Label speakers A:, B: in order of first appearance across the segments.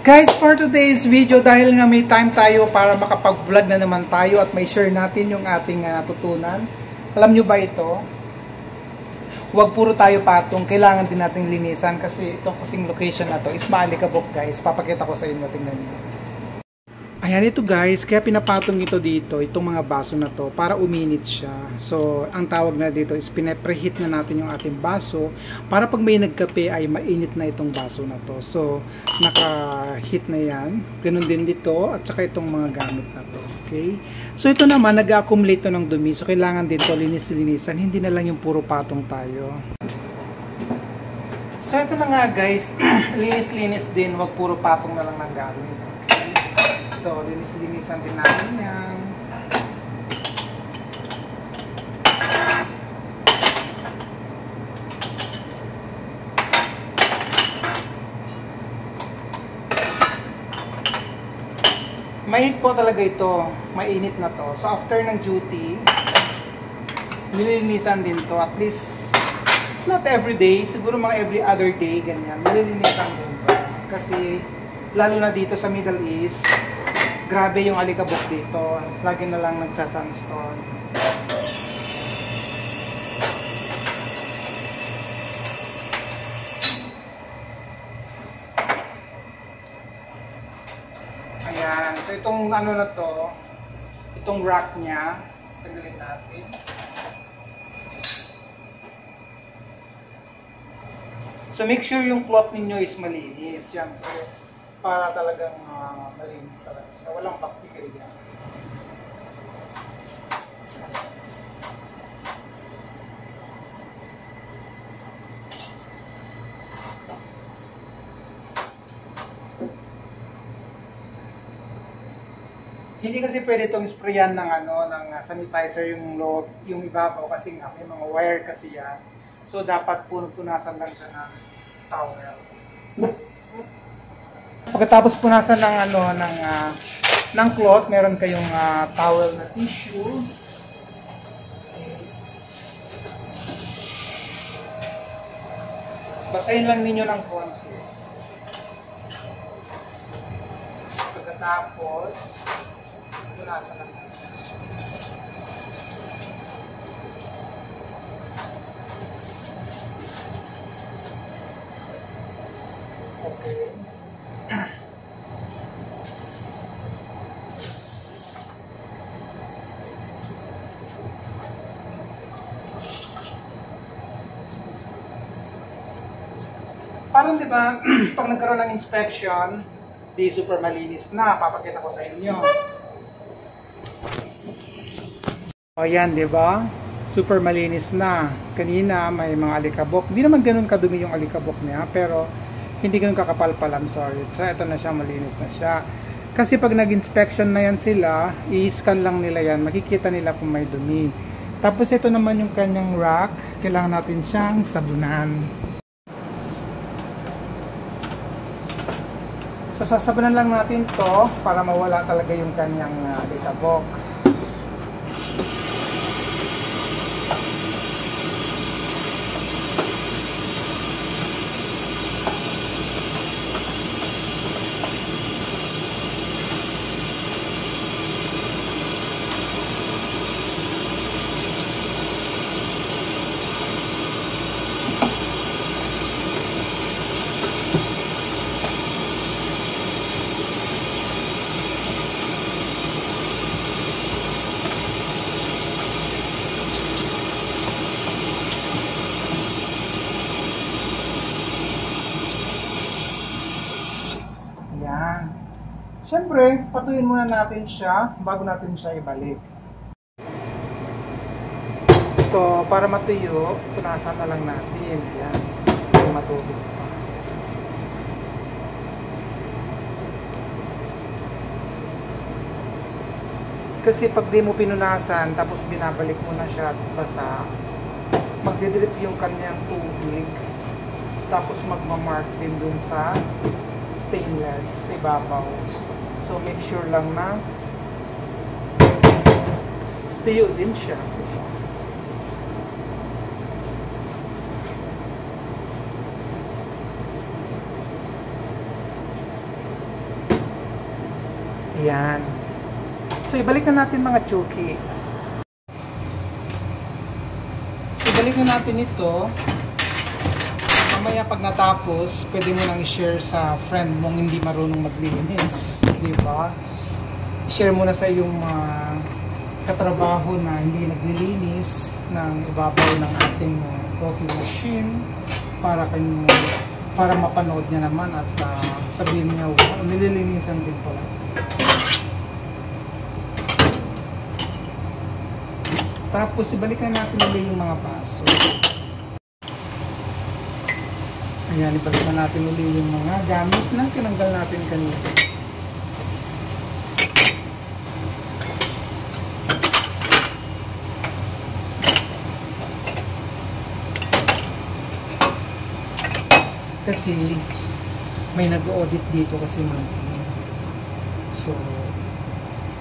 A: Guys, for today's video, dahil nga may time tayo para makapag-vlog na naman tayo at may share natin yung ating natutunan. Alam nyo ba ito? Huwag puro tayo patong, kailangan din nating linisan kasi itong kasing location na to is maalikabok guys. Papakita ko sa inyo, tingnan nyo. Ayan ito guys, kaya pinapatong ito dito, itong mga baso na to para uminit siya. So, ang tawag na dito is pinapreheat na natin yung ating baso para pag may nagkape ay mainit na itong baso na to. So, naka-heat na yan. Ganun din dito at saka itong mga gamit na to. Okay? So, ito naman nag-accumulate to ng dumi. So, kailangan dito linis-linisan. Hindi na lang yung puro patong tayo. So, ito na nga guys, linis-linis din. Wag puro patong na lang ng gamit. So, linis-linisan din natin yan. Mainit po talaga ito. Mainit na to. So, after ng duty, nililinisan din to. At least, not every day. Siguro mga every other day, ganyan. Nililinisan din to. Kasi, lalo na dito sa Middle East, grabe yung alikabok dito. Lagi na lang nagsasunstone. Ayan. So itong ano na to, itong rack niya, tanggalin natin. So make sure yung cloth ninyo is malinis. Siyempre, para talagang malinis talaga. So, walang bacteria. Hindi kasi pwede itong sprayan ng sanitizer yung loob, yung ibabaw kasi nga may mga wire kasi yan. So dapat punasan lang siya ng towel. Pagkatapos punasan ng cloth, meron kayong towel na tissue. Basahin lang ninyo ng konti. Pagkatapos, punasan lang. Okay. Parang diba, pag nagkaroon ng inspection, di super malinis na. Papakita ko sa inyo. O yan, diba? Super malinis na. Kanina may mga alikabok. Hindi naman ganun kadumi yung alikabok niya, pero hindi ganun kakapal-pal. I'm sorry. So, ito na siya, malinis na siya. Kasi pag nag-inspection na yan sila, i-scan lang nila yan. Makikita nila kung may dumi. Tapos ito naman yung kanyang rack. Kailangan natin siyang sabunan. So, sasabunan lang natin to para mawala talaga yung kanyang alikabok. Siyempre, patuyin muna natin siya bago natin siya ibalik. So, para matuyo, punasan na lang natin. Yan. So, matubig pa. Kasi pag di mo pinunasan, tapos binabalik mo na siya at basa, magdidrip yung kanyang tubig. Tapos magmamark din dun sa stainless sa ibabaw. So, make sure lang na tuyo din siya. Ayan. So, ibalik na natin mga chuki. So, ibalik na natin ito. Mamaya pag natapos, pwede mo nang i-share sa friend mong hindi marunong maglinis. Diba? I-share mo na sa iyong katrabaho na hindi naglilinis ng ibabaw ng ating coffee machine para mapanood niya naman at sabihin niya, wow, nililinisan din pala. Tapos ibalikan natin ulit yung mga baso. Ayan, ibalikan natin ulit yung mga gamit na tinanggal natin kanina. Kasi may nag-audit dito kasi monthly. So,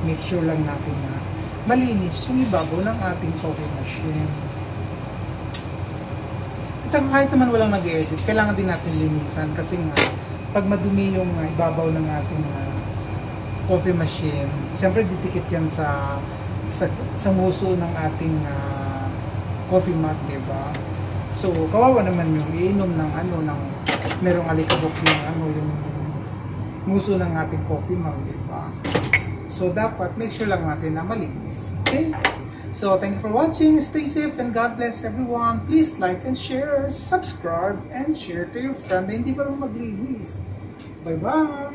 A: make sure lang natin na malinis yung ibabaw ng ating coffee machine. At saka kahit naman walang nag-edit, kailangan din natin linisan kasi nga, pag madumi yung ibabaw ng ating coffee machine, siyempre didikit yan sa muso ng ating coffee mug, diba? So, kawawa naman yung iinom ng merong alikabok yung muso ng ating coffee mug, diba? So, dapat make sure lang natin na malinis. Okay? So, thank you for watching. Stay safe and God bless everyone. Please like and share, subscribe, and share to your friend na hindi marunong maglinis. Bye-bye!